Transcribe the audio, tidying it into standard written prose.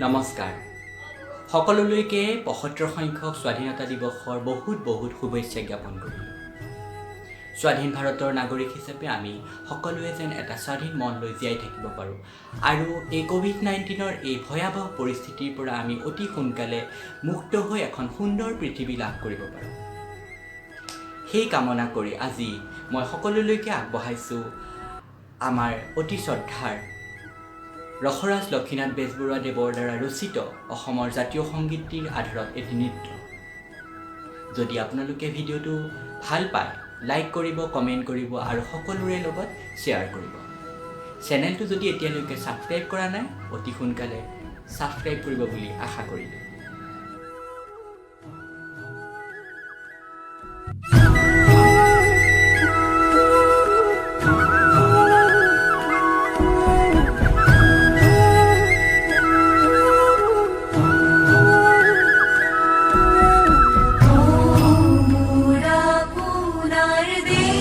নমস্কাৰ সকলোলৈকে ৭৫ সংখ্যক স্বাধীনতা দিৱসৰ বহুত শুভেচ্ছা জ্ঞাপন কৰিলোঁ। স্বাধীন ভাৰতৰ নাগৰিক হিচাপে আমি সকলোৱে যেন এটা স্বাধীন মন লৈ জীয়াই থাকিব পাৰোঁ আৰু এই কোভিড-19ৰ এই ভয়াৱহ পৰিস্থিতিৰ পৰা আমি অতি সোনকালে মুক্ত হৈ এখন সুন্দৰ পৃথিৱী লাভ কৰিব পাৰোঁ। সেই কামনা কৰি আজি মই সকলোলৈকে আগবঢ়াইছোঁ আমাৰ অতি শ্ৰদ্ধাৰ ৰসৰাজ লক্ষ্মীনাথ বেজবৰুৱা দেৱৰ দ্বাৰা ৰচিত অসমৰ জাতীয় সংগীতটিৰ আধাৰত এটি নৃত্য। যদি আপোনালোকে ভিডিঅ'টো ভাল পায়, লাইক কৰিব, কমেণ্ট কৰিব আৰু সকলোৰে লগত শ্বেয়াৰ কৰিব। চেনেলটো যদি এতিয়ালৈকে ছাবস্ক্ৰাইব কৰা নাই, অতি সোনকালে ছাবস্ক্ৰাইব কৰিব বুলি আশা কৰিলোঁ। Mur Apunar Desh